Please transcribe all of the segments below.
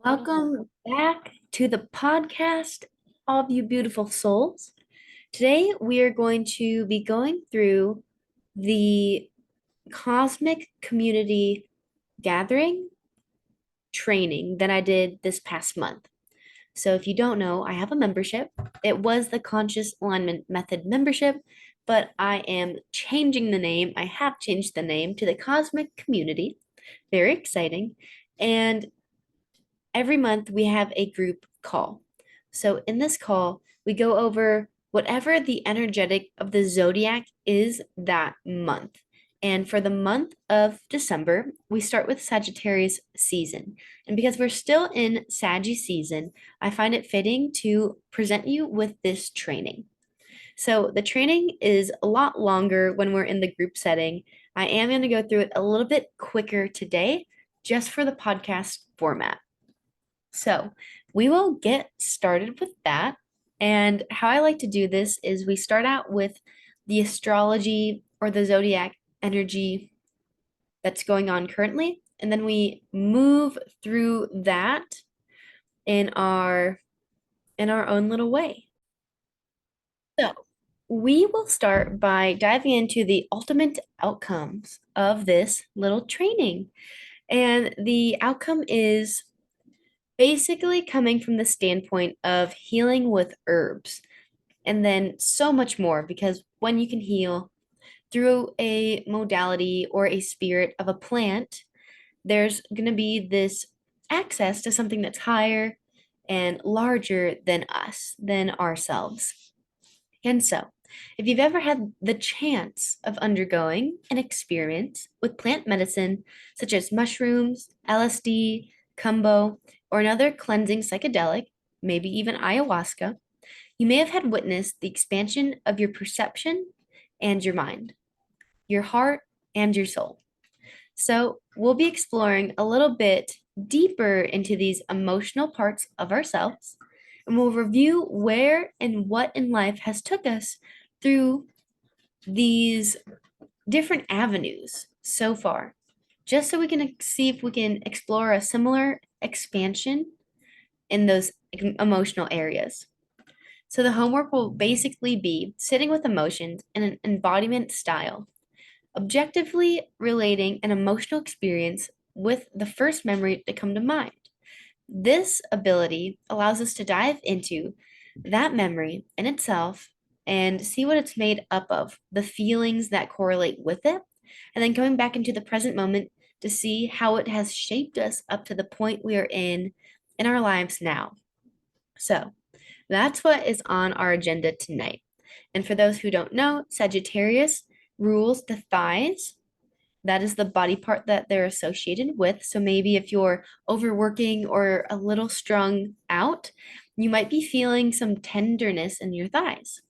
Welcome back to the podcast, all of you beautiful souls. Today, we are going to be going through the Cosmic Community Gathering training that I did this past month. So, if you don't know, I have a membership. It was the Conscious Alignment Method membership, but I am changing the name. I have changed the name to the Cosmic Community. Very exciting. And every month we have a group call. So in this call, we go over whatever the energetic of the zodiac is that month. And for the month of December, we start with Sagittarius season. And because we're still in Saggy season, I find it fitting to present you with this training. So the training is a lot longer when we're in the group setting. I am going to go through it a little bit quicker today, just for the podcast format. So we will get started with that. And how I like to do this is we start out with the astrology or the zodiac energy that's going on currently, and then we move through that in our own little way. So we will start by diving into the ultimate outcomes of this little training. And the outcome is basically coming from the standpoint of healing with herbs and then so much more, because when you can heal through a modality or a spirit of a plant, there's going to be this access to something that's higher and larger than us, than ourselves. And so, if you've ever had the chance of undergoing an experience with plant medicine, such as mushrooms, LSD, kumbo, or another cleansing psychedelic, maybe even ayahuasca, you may have had witnessed the expansion of your perception and your mind, your heart and your soul. So, we'll be exploring a little bit deeper into these emotional parts of ourselves, and we'll review where and what in life has took us through these different avenues so far, just so we can see if we can explore a similar expansion in those emotional areas. So the homework will basically be sitting with emotions in an embodiment style, objectively relating an emotional experience with the first memory to come to mind. This ability allows us to dive into that memory in itself and see what it's made up of, the feelings that correlate with it, and then coming back into the present moment to see how it has shaped us up to the point we are in our lives now. So, that's what is on our agenda tonight. And for those who don't know, Sagittarius rules the thighs. That is the body part that they're associated with. So maybe if you're overworking or a little strung out, you might be feeling some tenderness in your thighs.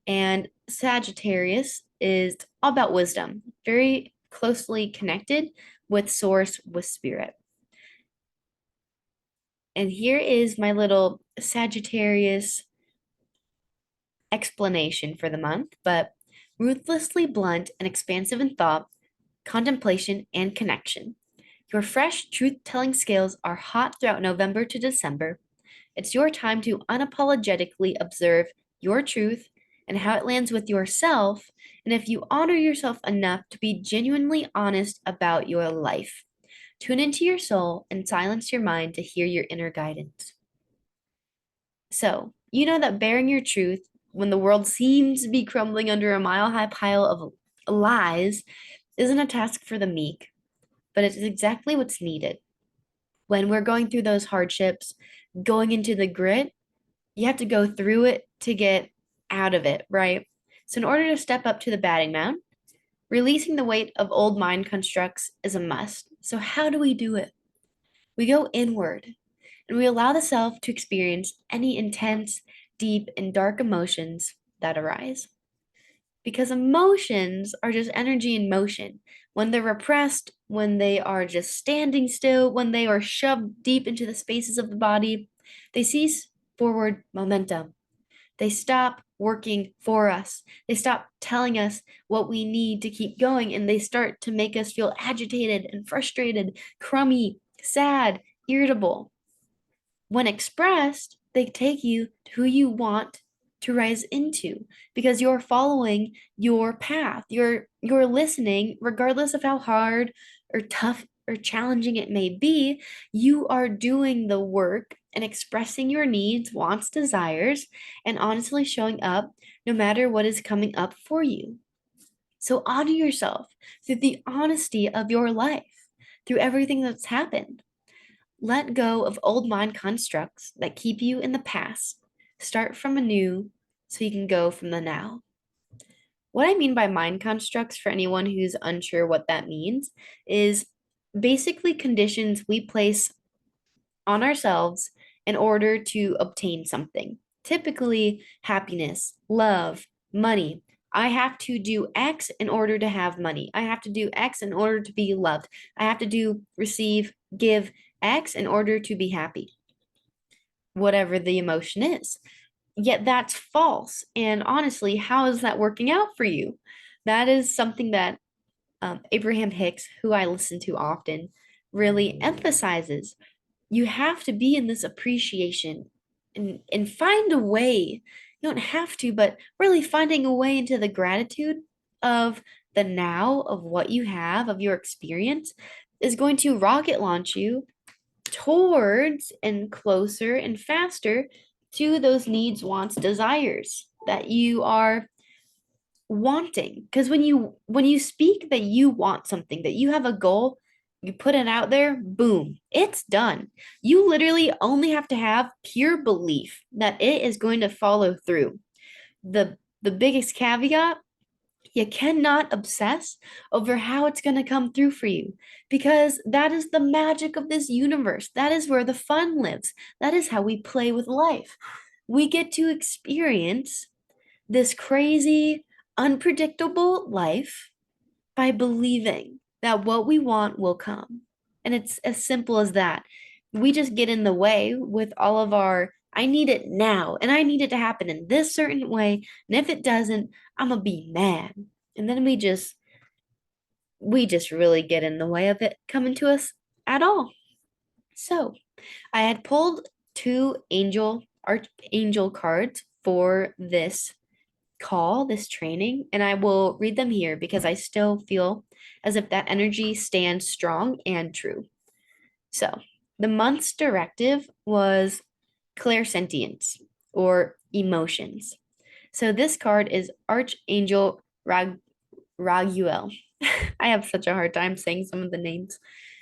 And Sagittarius is all about wisdom, very closely connected with source, with spirit. And here is my little Sagittarius explanation for the month, but ruthlessly blunt and expansive in thought, contemplation, and connection. Your fresh truth-telling skills are hot throughout November to December. It's your time to unapologetically observe your truth and how it lands with yourself, and if you honor yourself enough to be genuinely honest about your life. Tune into your soul and silence your mind to hear your inner guidance. So, you know that bearing your truth when the world seems to be crumbling under a mile-high pile of lies isn't a task for the meek, but it's exactly what's needed. When we're going through those hardships, going into the grit, you have to go through it to get out of it, right? So, in order to step up to the batting mound, releasing the weight of old mind constructs is a must. So, how do we do it? We go inward and we allow the self to experience any intense, deep, and dark emotions that arise. Because emotions are just energy in motion. When they're repressed, when they are just standing still, when they are shoved deep into the spaces of the body, they cease forward momentum. They stop working for us. They stop telling us what we need to keep going, and they start to make us feel agitated and frustrated, crummy, sad, irritable. when expressed, they take you to who you want to rise into because you're following your path. You're listening regardless of how hard or tough or challenging it may be. You are doing the work and expressing your needs, wants, desires, and honestly showing up no matter what is coming up for you. So honor yourself through the honesty of your life, through everything that's happened. Let go of old mind constructs that keep you in the past. Start from anew so you can go from the now. What I mean by mind constructs, for anyone who's unsure what that means, is basically conditions we place on ourselves in order to obtain something. Typically, happiness, love, money. I have to do X in order to have money. I have to do X in order to be loved. I have to receive, give X in order to be happy, whatever the emotion is. Yet that's false. And honestly, how is that working out for you? That is something that Abraham Hicks, who I listen to often, really emphasizes. You have to be in this appreciation and find a way. You don't have to, but really finding a way into the gratitude of the now, of what you have, of your experience, is going to rocket launch you towards and closer and faster to those needs, wants, desires that you are wanting. Because when you speak that you want something, that you have a goal, you put it out there, boom, it's done. You literally only have to have pure belief that it is going to follow through. The biggest caveat, you cannot obsess over how it's going to come through for you because that is the magic of this universe. That is where the fun lives. That is how we play with life. We get to experience this crazy, unpredictable life by believing that what we want will come. And it's as simple as that. We just get in the way with all of our, I need it now, and I need it to happen in this certain way. And if it doesn't, I'm going to be mad. And then we just really get in the way of it coming to us at all. So I had pulled two archangel cards for this call, this training, and I will read them here because I still feel as if that energy stands strong and true. So, the month's directive was clairsentience or emotions. So, this card is Archangel Raguel. I have such a hard time saying some of the names.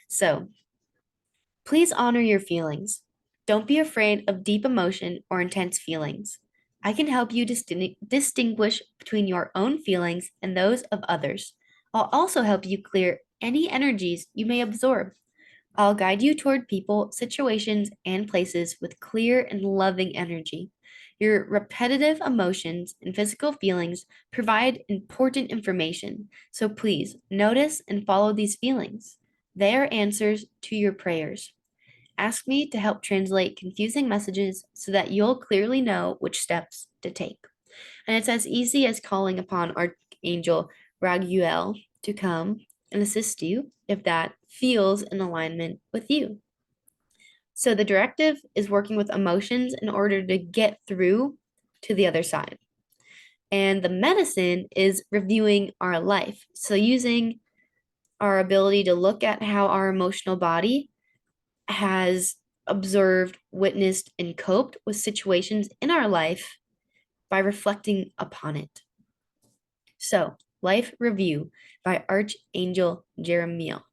So, please honor your feelings. Don't be afraid of deep emotion or intense feelings. I can help you distinguish between your own feelings and those of others. I'll also help you clear any energies you may absorb. I'll guide you toward people, situations, and places with clear and loving energy. Your repetitive emotions and physical feelings provide important information, so please notice and follow these feelings. They are answers to your prayers. Ask me to help translate confusing messages so that you'll clearly know which steps to take. And it's as easy as calling upon Archangel Raguel to come and assist you if that feels in alignment with you. So the directive is working with emotions in order to get through to the other side. And the medicine is reviewing our life. So using our ability to look at how our emotional body has observed, witnessed, and coped with situations in our life by reflecting upon it. So, Life Review by Archangel Jeremiel.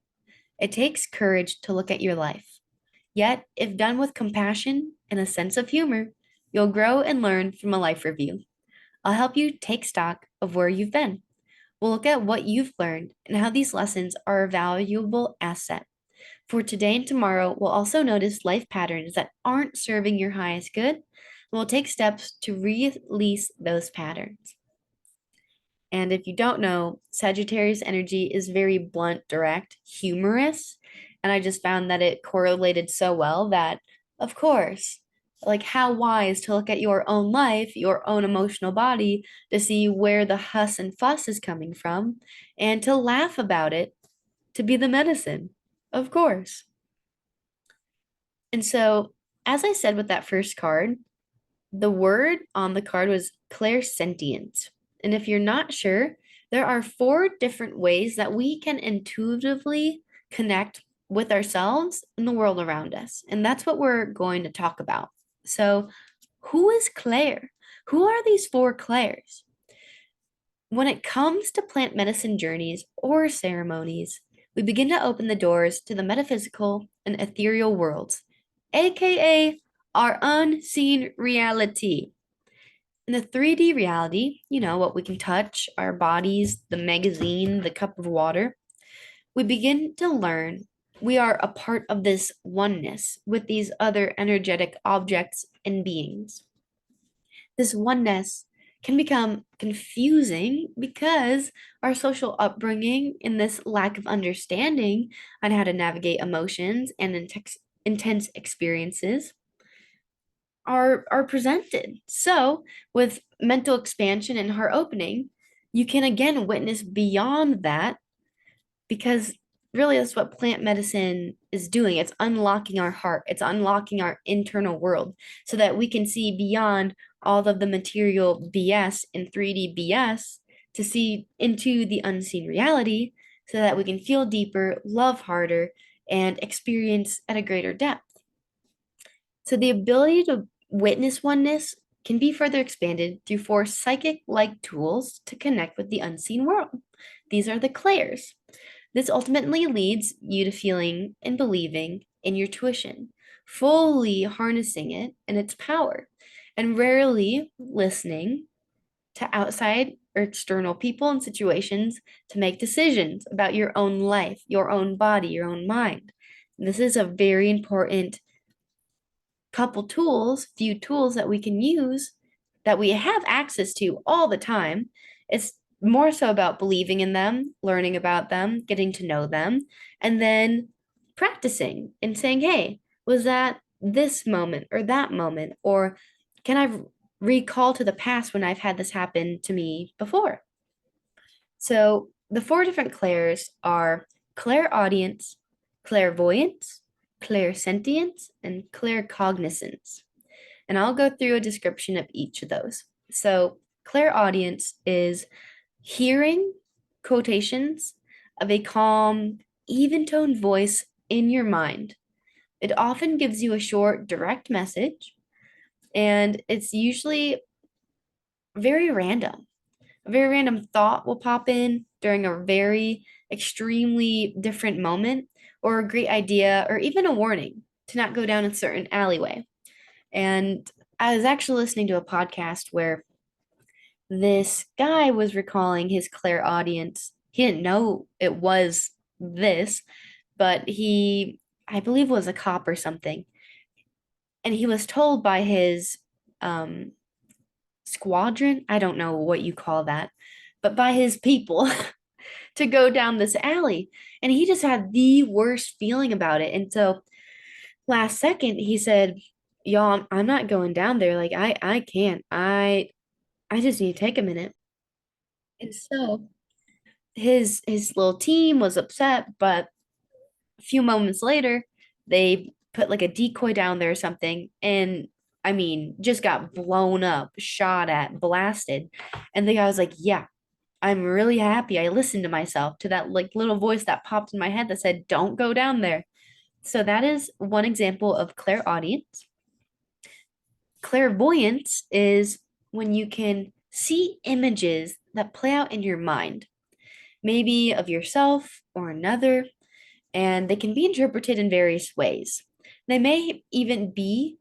It takes courage to look at your life. Yet, if done with compassion and a sense of humor, you'll grow and learn from a life review. I'll help you take stock of where you've been. We'll look at what you've learned and how these lessons are a valuable asset. For today and tomorrow, we'll also notice life patterns that aren't serving your highest good, and we'll take steps to release those patterns. And if you don't know, Sagittarius energy is very blunt, direct, humorous. And I just found that it correlated so well that, of course, like how wise to look at your own life, your own emotional body, to see where the huss and fuss is coming from, and to laugh about it, to be the medicine, of course. And so as I said with that first card, the word on the card was clairsentient. And if you're not sure, there are four different ways that we can intuitively connect with ourselves and the world around us. And that's what we're going to talk about. So, who is Claire? Who are these four Claires? When it comes to plant medicine journeys or ceremonies, we begin to open the doors to the metaphysical and ethereal worlds, aka our unseen reality. In the 3D reality, what we can touch, our bodies, the magazine, the cup of water, we begin to learn we are a part of this oneness with these other energetic objects and beings. This oneness can become confusing because our social upbringing and this lack of understanding on how to navigate emotions and intense experiences are presented. So, with mental expansion and heart opening, you can again witness beyond that because really that's what plant medicine is doing. It's unlocking our heart, it's unlocking our internal world so that we can see beyond all of the material BS and 3D BS to see into the unseen reality so that we can feel deeper, love harder, and experience at a greater depth. So the ability to witness oneness can be further expanded through four psychic-like tools to connect with the unseen world. These are the clairs. This ultimately leads you to feeling and believing in your tuition, fully harnessing it and its power, and rarely listening to outside or external people and situations to make decisions about your own life, your own body, your own mind. This is a very important few tools that we can use that we have access to all the time. It's more so about believing in them, learning about them, getting to know them, and then practicing and saying, hey, was that this moment or that moment? Or can I recall to the past when I've had this happen to me before? So the four different clairs are clairaudience, clairvoyance, clairsentience, and claircognizance. And I'll go through a description of each of those. So, clairaudience is hearing quotations of a calm, even toned voice in your mind. It often gives you a short, direct message, and it's usually very random. A very random thought will pop in during a very extremely different moment, or a great idea, or even a warning to not go down a certain alleyway. And I was actually listening to a podcast where this guy was recalling his clairaudience. He didn't know it was this, but I believe, was a cop or something. And he was told by his um, squadron, I don't know what you call that, but by his people to go down this alley. And he just had the worst feeling about it. And so last second, he said, y'all, I'm not going down there. Like I can't. I just need to take a minute. And so his little team was upset, but a few moments later, they put like a decoy down there or something, and I mean, just got blown up, shot at, blasted. And the guy was like, "Yeah, I'm really happy. I listened to myself, to that like little voice that popped in my head that said, "Don't go down there." So that is one example of clairaudience. Clairvoyance is when you can see images that play out in your mind, maybe of yourself or another, and they can be interpreted in various ways. They may even be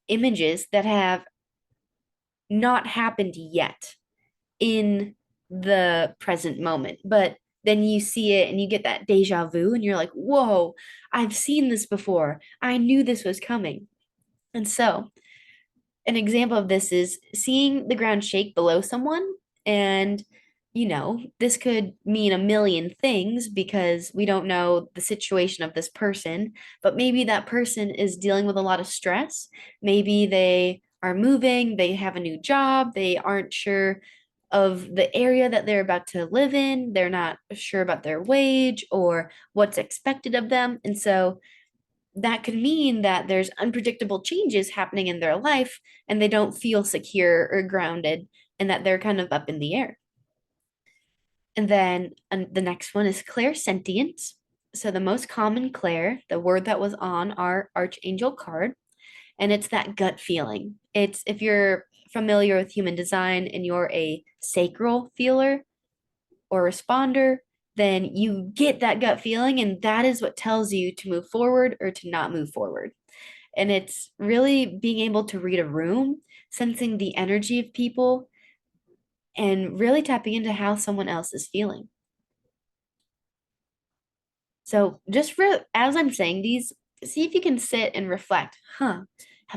images that have not happened yet in the present moment, but then you see it and you get that deja vu and you're like, whoa, I've seen this before. I knew this was coming. And so, an example of this is seeing the ground shake below someone. And, this could mean a million things because we don't know the situation of this person, but maybe that person is dealing with a lot of stress. Maybe they are moving, they have a new job, they aren't sure of the area that they're about to live in, they're not sure about their wage or what's expected of them. And so that could mean that there's unpredictable changes happening in their life and they don't feel secure or grounded and that they're kind of up in the air. And then the next one is clairsentience. So the most common clair, the word that was on our Archangel card, and it's that gut feeling. It's if you're familiar with human design and you're a sacral feeler or responder, then you get that gut feeling, and that is what tells you to move forward or to not move forward. And it's really being able to read a room, sensing the energy of people, and really tapping into how someone else is feeling. So, just for as I'm saying these, see if you can sit and reflect, have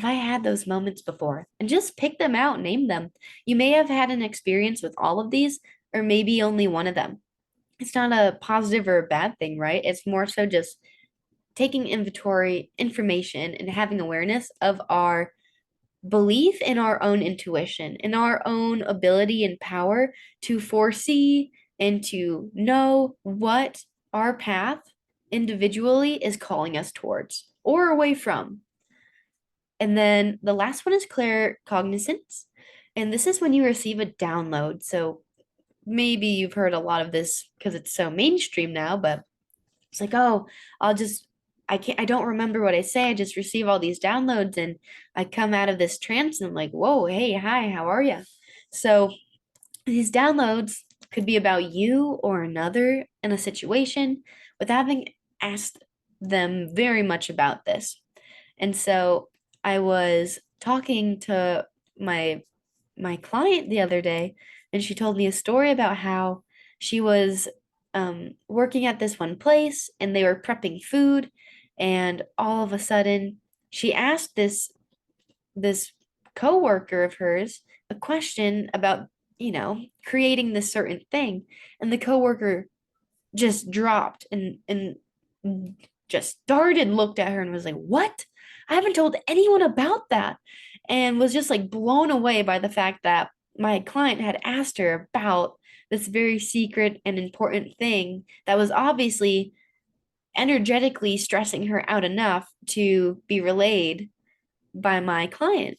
I had those moments before? And just pick them out, name them. You may have had an experience with all of these, or maybe only one of them. It's not a positive or a bad thing, right? It's more so just taking inventory information and having awareness of our belief in our own intuition, in our own ability and power to foresee and to know what our path individually is calling us towards or away from. And then the last one is claircognizance. And this is when you receive a download. So maybe you've heard a lot of this because it's so mainstream now, but it's like, oh, I don't remember what I say. I just receive all these downloads and I come out of this trance and I'm like, whoa, hey, hi, how are you? So these downloads could be about you or another in a situation without having asked them very much about this. And so I was talking to my my client the other day, and she told me a story about how she was working at this one place and they were prepping food, and all of a sudden she asked this coworker of hers a question about, creating this certain thing, and the coworker just dropped and just started, looked at her and was like, "What? I haven't told anyone about that." And was just like blown away by the fact that my client had asked her about this very secret and important thing that was obviously energetically stressing her out enough to be relayed by my client.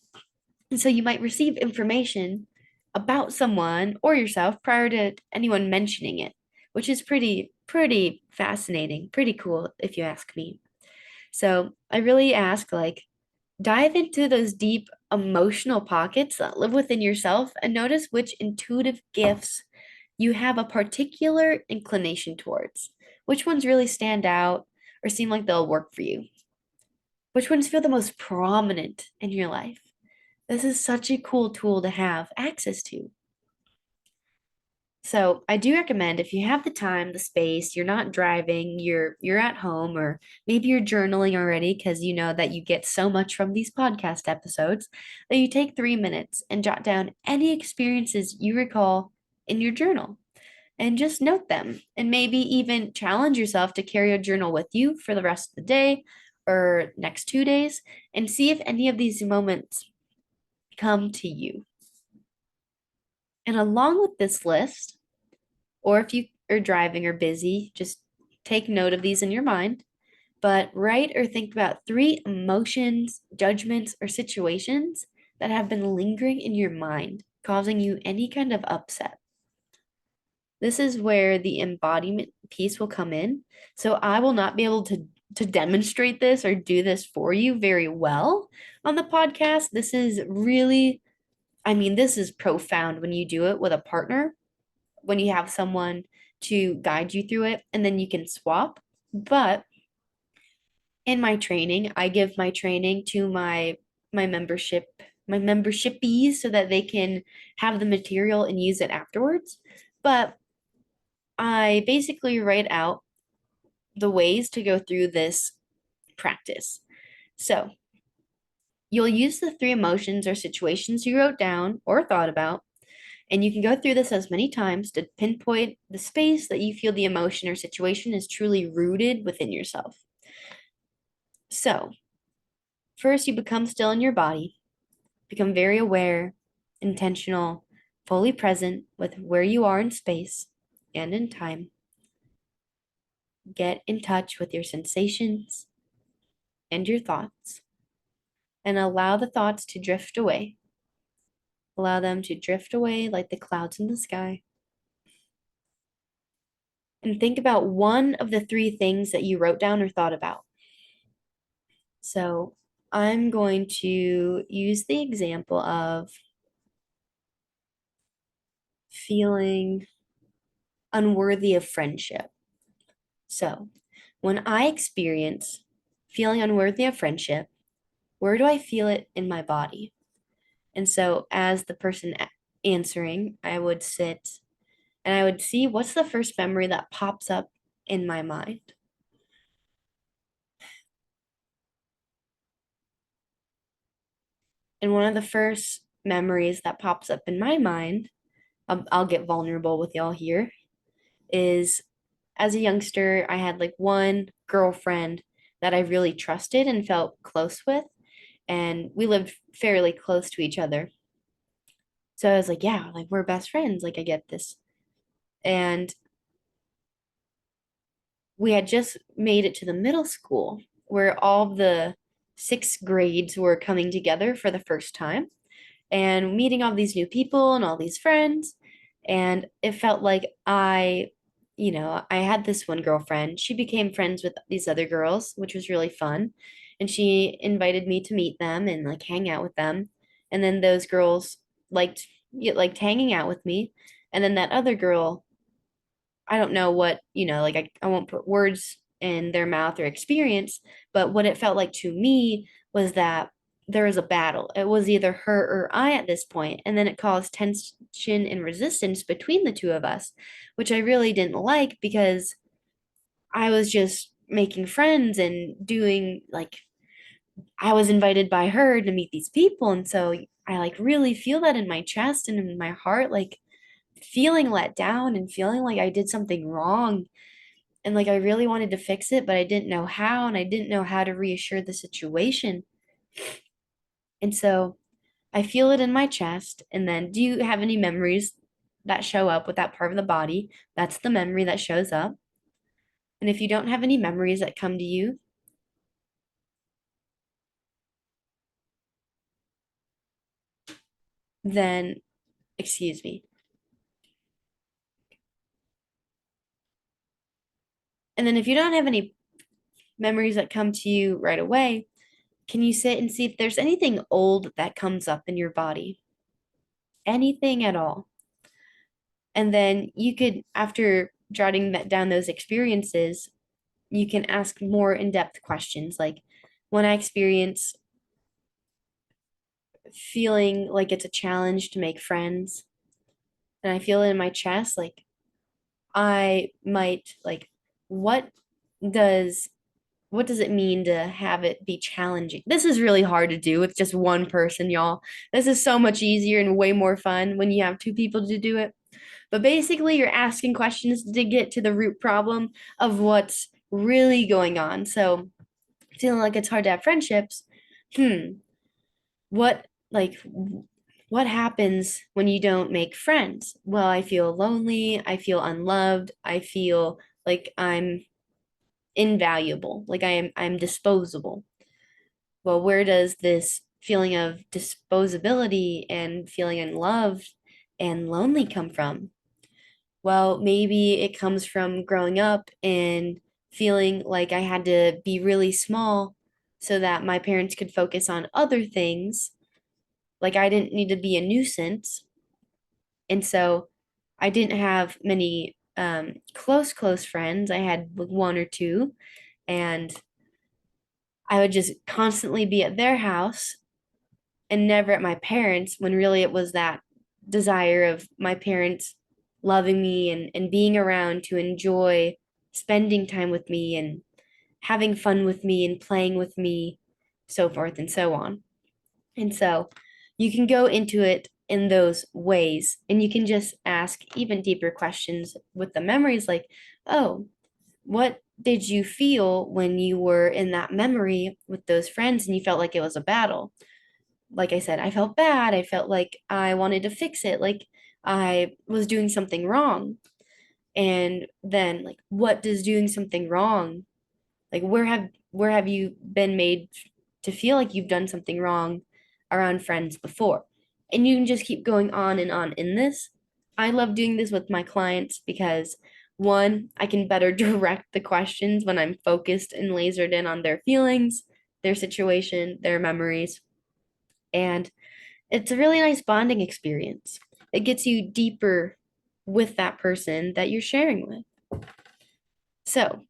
And so you might receive information about someone or yourself prior to anyone mentioning it, which is pretty fascinating, pretty cool if you ask me. So I really ask, like, dive into those deep emotional pockets that live within yourself and notice which intuitive gifts you have a particular inclination towards. Which ones really stand out or seem like they'll work for you? Which ones feel the most prominent in your life? This is such a cool tool to have access to. So I do recommend if you have the time, the space, you're not driving, you're at home, or maybe you're journaling already because you know that you get so much from these podcast episodes, that you take 3 minutes and jot down any experiences you recall in your journal and just note them, and maybe even challenge yourself to carry a journal with you for the rest of the day or next 2 days and see if any of these moments come to you. And along with this list, or if you are driving or busy, just take note of these in your mind. But write or think about 3 emotions, judgments, or situations that have been lingering in your mind, causing you any kind of upset. This is where the embodiment piece will come in. So I will not be able to demonstrate this or do this for you very well on the podcast. This is really, I mean, this is profound when you do it with a partner, when you have someone to guide you through it, and then you can swap. But in my training, I give my training to my membership, my membershipies, so that they can have the material and use it afterwards. But I basically write out the ways to go through this practice. So you'll use the 3 emotions or situations you wrote down or thought about, and you can go through this as many times to pinpoint the space that you feel the emotion or situation is truly rooted within yourself. So, first, you become still in your body, become very aware, intentional, fully present with where you are in space and in time. Get in touch with your sensations, and your thoughts and allow the thoughts to drift away. Allow them to drift away like the clouds in the sky. And think about one of the three things that you wrote down or thought about. So I'm going to use the example of feeling unworthy of friendship. So when I experience feeling unworthy of friendship, where do I feel it in my body? And so as the person answering, I would sit and I would see what's the first memory that pops up in my mind. And one of the first memories that pops up in my mind, I'll get vulnerable with y'all here, is as a youngster, I had like one girlfriend that I really trusted and felt close with, and we lived fairly close to each other. So I was like, yeah, like we're best friends, like I get this. And we had just made it to the middle school where all the sixth grades were coming together for the first time and meeting all these new people and all these friends. And it felt like I had this one girlfriend. She became friends with these other girls, which was really fun. And she invited me to meet them and like hang out with them. And then those girls liked hanging out with me. And then that other girl, I don't know what, like I won't put words in their mouth or experience, but what it felt like to me was that there was a battle. It was either her or I at this point, and then it caused tension and resistance between the two of us, which I really didn't like because I was just making friends and doing like I was invited by her to meet these people, and so I like really feel that in my chest and in my heart, like feeling let down and feeling like I did something wrong and like I really wanted to fix it, but I didn't know how and I didn't know how to reassure the situation. And so I feel it in my chest. And then, do you have any memories that show up with that part of the body? That's the memory that shows up. And if you don't have any memories that come to you, then excuse me. And then if you don't have any memories that come to you right away, can you sit and see if there's anything old that comes up in your body? Anything at all? And then you could, after jotting that down those experiences, you can ask more in-depth questions. Like when I experience feeling like it's a challenge to make friends, and I feel it in my chest, like I might like, what does what does it mean to have it be challenging? This is really hard to do with just one person, y'all. This is so much easier and way more fun when you have two people to do it. But basically, you're asking questions to get to the root problem of what's really going on. So, feeling like it's hard to have friendships, hmm, what like what happens when you don't make friends? Well, I feel lonely, I feel unloved, I feel like I'm invaluable, like I'm disposable. Well, where does this feeling of disposability and feeling unloved and lonely come from? Well, maybe it comes from growing up and feeling like I had to be really small so that my parents could focus on other things. Like I didn't need to be a nuisance. And so I didn't have many close friends. I had like one or two, and I would just constantly be at their house and never at my parents when really it was that desire of my parents loving me and being around to enjoy spending time with me and having fun with me and playing with me, so forth and so on. And so you can go into it in those ways and you can just ask even deeper questions with the memories like, oh, what did you feel when you were in that memory with those friends and you felt like it was a battle? Like I said, I felt bad. I felt like I wanted to fix it, like I was doing something wrong. And then, like, what does doing something wrong? Like, where have you been made to feel like you've done something wrong around friends before? And you can just keep going on and on in this. I love doing this with my clients because one, I can better direct the questions when I'm focused and lasered in on their feelings, their situation, their memories. And it's a really nice bonding experience. It gets you deeper with that person that you're sharing with. So,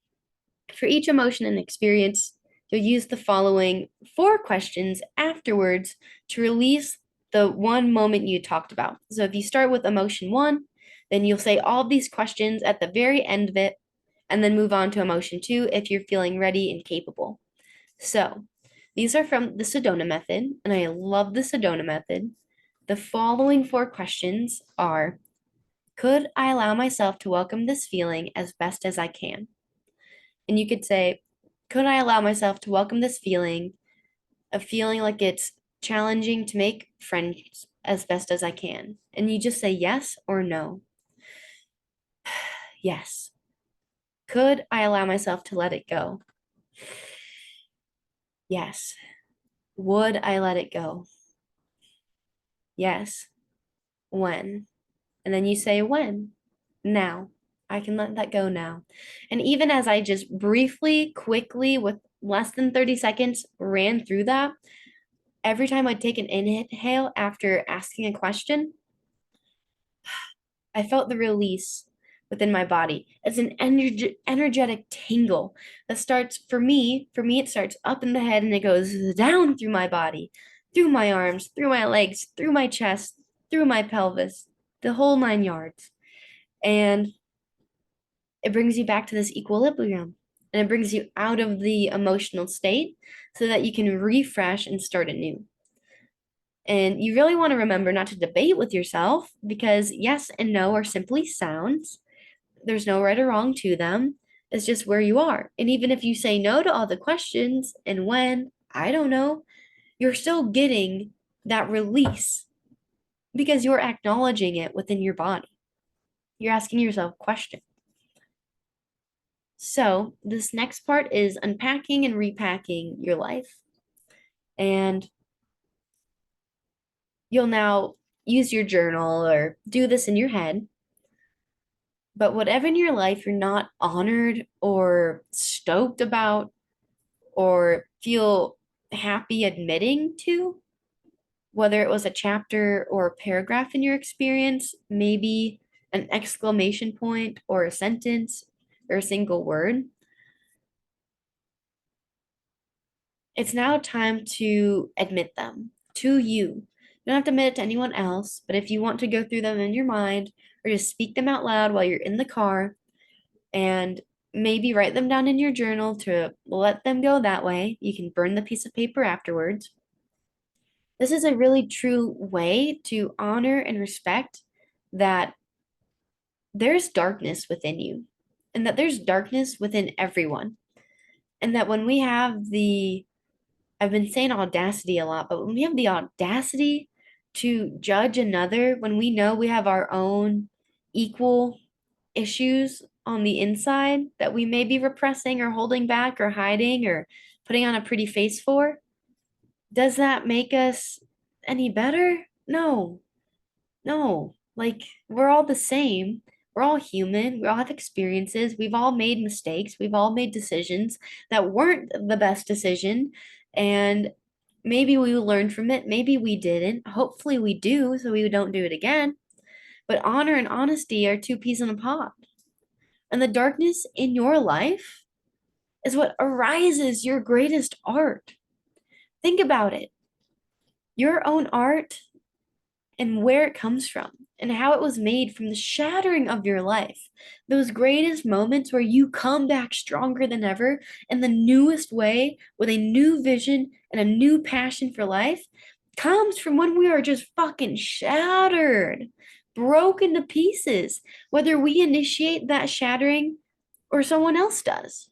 for each emotion and experience, you'll use the following 4 questions afterwards to release the one moment you talked about. So, if you start with emotion 1, then you'll say all of these questions at the very end of it, and then move on to emotion 2 if you're feeling ready and capable. So, these are from the Sedona method, and I love the Sedona method. The following 4 questions are: could I allow myself to welcome this feeling as best as I can? And you could say, could I allow myself to welcome this feeling of feeling like it's challenging to make friends as best as I can? And you just say yes or no. Yes. Could I allow myself to let it go? Yes. Would I let it go? Yes. When? And then you say when. Now. I can let that go now. And even as I just briefly, quickly, with less than 30 seconds, ran through that, every time I'd take an inhale after asking a question, I felt the release within my body. It's an energetic tingle that starts for me, it starts up in the head and it goes down through my body, through my arms, through my legs, through my chest, through my pelvis, the whole 9 yards. And it brings you back to this equilibrium, and it brings you out of the emotional state so that you can refresh and start anew. And you really want to remember not to debate with yourself, because yes and no are simply sounds. There's no right or wrong to them. It's just where you are. And even if you say no to all the questions and when, I don't know, you're still getting that release because you're acknowledging it within your body. You're asking yourself questions. So, this next part is unpacking and repacking your life. And you'll now use your journal or do this in your head. But whatever in your life you're not honored or stoked about or feel happy admitting to, whether it was a chapter or a paragraph in your experience, maybe an exclamation point or a sentence or a single word, it's now time to admit them to you. You don't have to admit it to anyone else, but if you want to go through them in your mind or just speak them out loud while you're in the car and maybe write them down in your journal to let them go that way, you can burn the piece of paper afterwards. This is a really true way to honor and respect that there's darkness within you and that there's darkness within everyone. And that when we have I've been saying audacity a lot, but when we have the audacity to judge another, when we know we have our own equal issues on the inside that we may be repressing or holding back or hiding or putting on a pretty face for, does that make us any better? No, no. Like, we're all the same. We're all human. We all have experiences. We've all made mistakes. We've all made decisions that weren't the best decision. And maybe we learned from it. Maybe we didn't. Hopefully we do, so we don't do it again. But honor and honesty are 2 peas in a pod. And the darkness in your life is what arises your greatest art. Think about it. Your own art and where it comes from and how it was made from the shattering of your life. Those greatest moments where you come back stronger than ever in the newest way with a new vision and a new passion for life comes from when we are just fucking shattered, broken to pieces, whether we initiate that shattering or someone else does.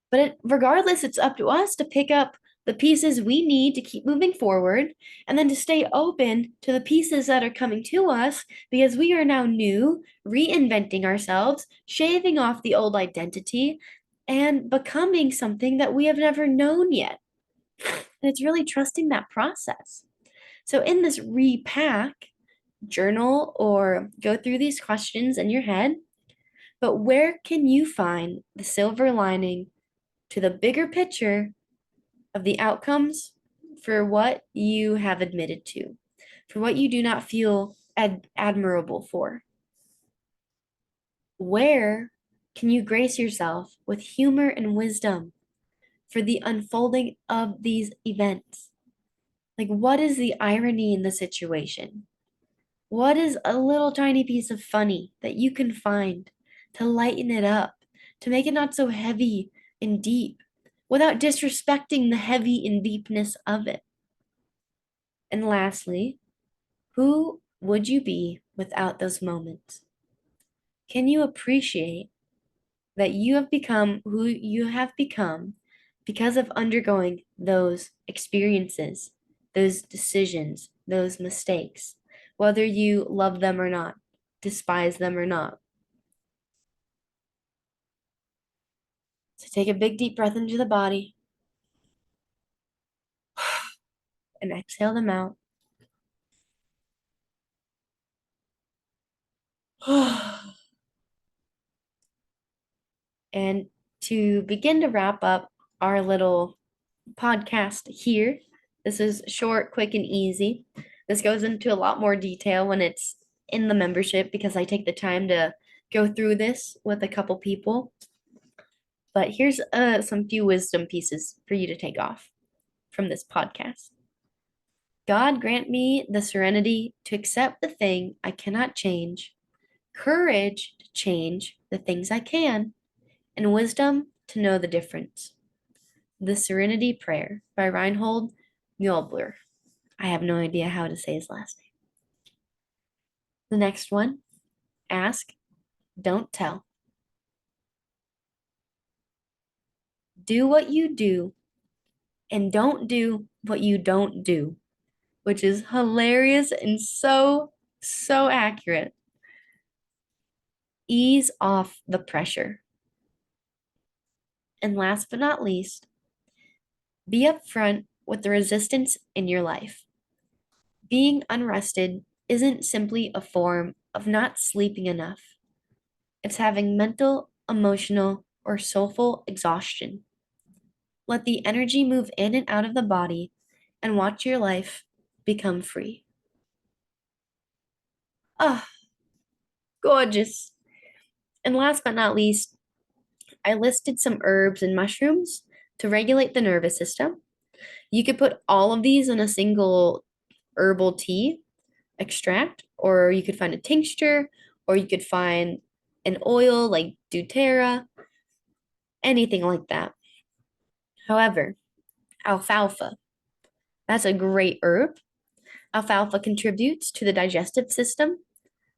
But regardless, it's up to us to pick up the pieces we need to keep moving forward and then to stay open to the pieces that are coming to us because we are now new, reinventing ourselves, shaving off the old identity, and becoming something that we have never known yet. And it's really trusting that process. So, in this repack, journal or go through these questions in your head, but where can you find the silver lining to the bigger picture of the outcomes for what you have admitted to, for what you do not feel admirable for? Where can you grace yourself with humor and wisdom for the unfolding of these events? Like, what is the irony in the situation? What is a little tiny piece of funny that you can find to lighten it up, to make it not so heavy and deep, without disrespecting the heavy and deepness of it? And lastly, who would you be without those moments? Can you appreciate that you have become who you have become because of undergoing those experiences, those decisions, those mistakes, whether you love them or not, despise them or not? So take a big deep breath into the body and exhale them out. And to begin to wrap up our little podcast here, this is short, quick, and easy. This goes into a lot more detail when it's in the membership because I take the time to go through this with a couple people. But here's some few wisdom pieces for you to take off from this podcast. God grant me the serenity to accept the thing I cannot change, courage to change the things I can, and wisdom to know the difference. The Serenity Prayer by Reinhold Muehlber. I have no idea how to say his last name. The next one, ask, don't tell. Do what you do and don't do what you don't do, which is hilarious and so accurate. Ease off the pressure. And last but not least, be upfront with the resistance in your life. Being unrested isn't simply a form of not sleeping enough. It's having mental, emotional, or soulful exhaustion. Let the energy move in and out of the body and watch your life become free. Ah, gorgeous. And last but not least, I listed some herbs and mushrooms to regulate the nervous system. You could put all of these in a single herbal tea extract, or you could find a tincture, or you could find an oil like doTERRA, anything like that. However, alfalfa, that's a great herb. Alfalfa contributes to the digestive system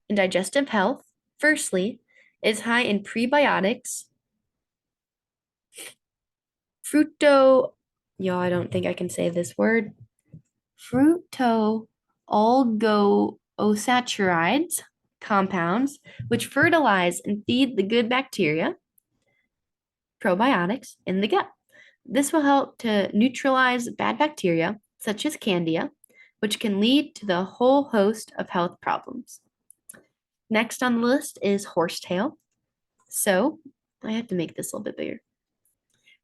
and digestive health. Firstly, it is high in prebiotics, fructo, I don't think I can say this word, fructo oligosaccharides compounds, which fertilize and feed the good bacteria, probiotics, in the gut. This will help to neutralize bad bacteria, such as Candida, which can lead to the whole host of health problems. Next on the list is horsetail. So I have to make this a little bit bigger.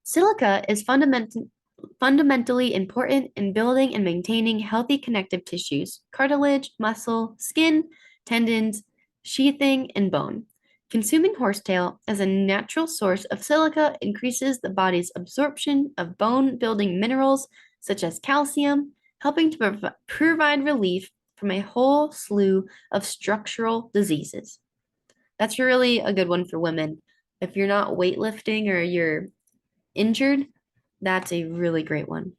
Silica is fundamentally important in building and maintaining healthy connective tissues, cartilage, muscle, skin, tendons, sheathing, and bone. Consuming horsetail as a natural source of silica increases the body's absorption of bone-building minerals such as calcium, helping to provide relief from a whole slew of structural diseases. That's really a good one for women. If you're not weightlifting or you're injured, that's a really great one.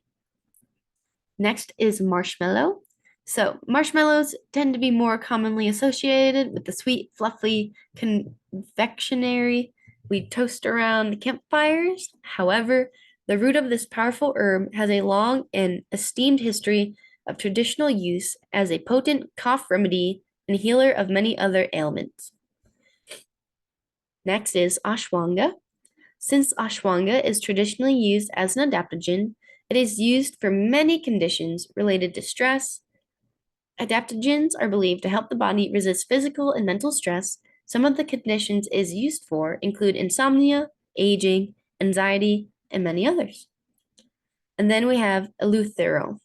Next is marshmallow. So, marshmallows tend to be more commonly associated with the sweet, fluffy confectionery we toast around the campfires. However, the root of this powerful herb has a long and esteemed history of traditional use as a potent cough remedy and healer of many other ailments. Next is ashwagandha. Since ashwagandha is traditionally used as an adaptogen, it is used for many conditions related to stress. Adaptogens are believed to help the body resist physical and mental stress. Some of the conditions it is used for include insomnia, aging, anxiety, and many others. And then we have eleuthero.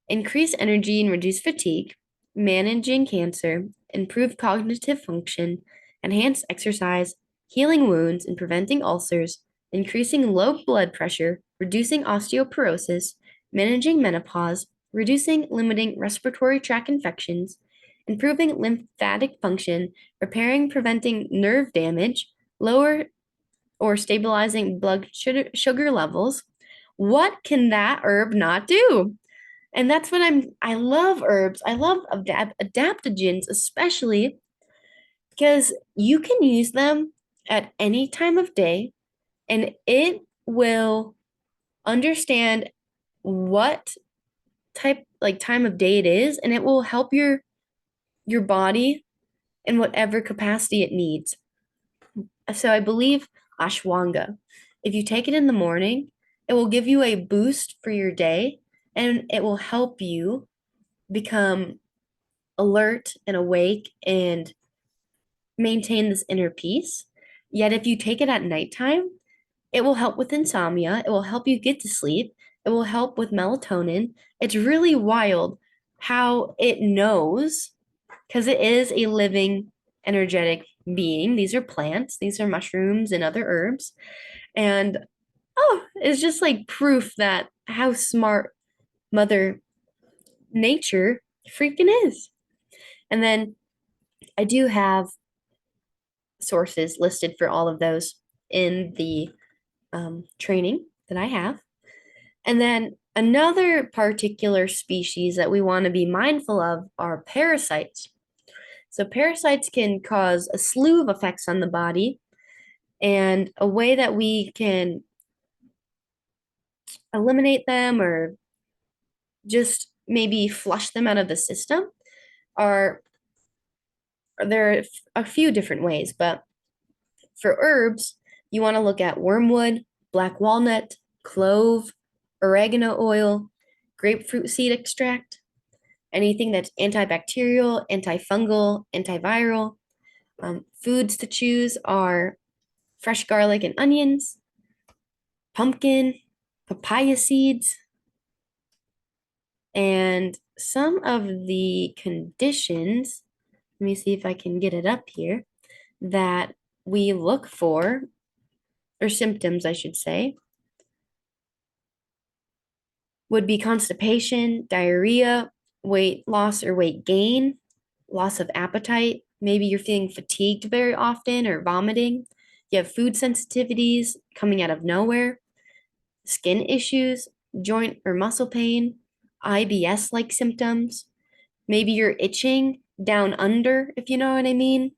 Increase energy and reduce fatigue, managing cancer, improve cognitive function, enhance exercise, healing wounds and preventing ulcers, increasing low blood pressure, reducing osteoporosis, managing menopause, reducing limiting respiratory tract infections, improving lymphatic function, repairing preventing nerve damage, lower or stabilizing blood sugar levels. What can that herb not do? And that's what I love herbs. I love adaptogens, especially because you can use them at any time of day and it will understand what time of day it is, and it will help your body in whatever capacity it needs. So I believe ashwagandha, if you take it in the morning, it will give you a boost for your day and it will help you become alert and awake and maintain this inner peace. Yet, if you take it at nighttime, it will help with insomnia. It will help you get to sleep. It will help with melatonin. It's really wild how it knows, because it is a living, energetic being. These are plants, these are mushrooms and other herbs. And oh, it's just like proof that how smart Mother Nature freaking is. And then I do have sources listed for all of those in the training that I have. And then another particular species that we want to be mindful of are parasites. So, parasites can cause a slew of effects on the body, and a way that we can eliminate them or just maybe flush them out of the system are there are a few different ways, but for herbs, you want to look at wormwood, black walnut, clove, oregano oil, grapefruit seed extract, anything that's antibacterial, antifungal, antiviral. Foods to choose are fresh garlic and onions, pumpkin, papaya seeds, and some of the conditions. Let me see if I can get it up here that we look for, or symptoms, I should say, would be constipation, diarrhea, weight loss or weight gain, loss of appetite. Maybe you're feeling fatigued very often or vomiting. You have food sensitivities coming out of nowhere, skin issues, joint or muscle pain, IBS like symptoms. Maybe you're itching down under, if you know what I mean.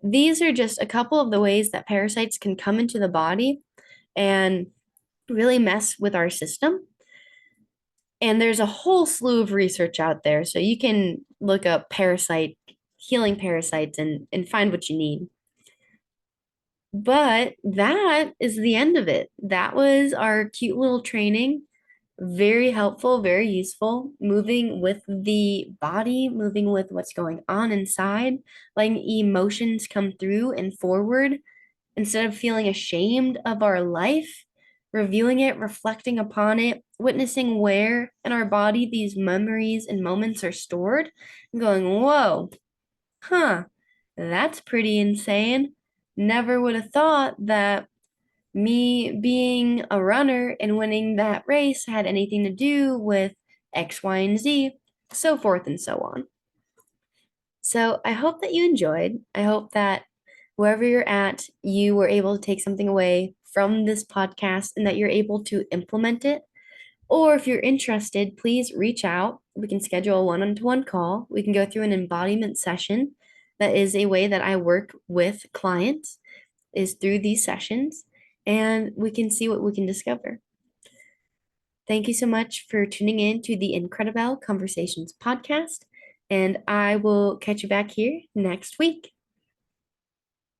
These are just a couple of the ways that parasites can come into the body and really mess with our system. And there's a whole slew of research out there. So you can look up healing parasites and find what you need. But that is the end of it. That was our cute little training. Very helpful, very useful. Moving with the body, moving with what's going on inside, letting emotions come through and forward instead of feeling ashamed of our life, reviewing it, reflecting upon it, witnessing where in our body these memories and moments are stored, and going, whoa, huh, that's pretty insane. Never would have thought that me being a runner and winning that race had anything to do with X, Y, and Z, so forth and so on. So I hope that you enjoyed. I hope that wherever you're at, you were able to take something away from this podcast and that you're able to implement it. Or if you're interested, please reach out. We can schedule a one-on-one call. We can go through an embodiment session. That is a way that I work with clients, is through these sessions, and we can see what we can discover. Thank you so much for tuning in to the Incredibelle Conversations podcast, and I will catch you back here next week.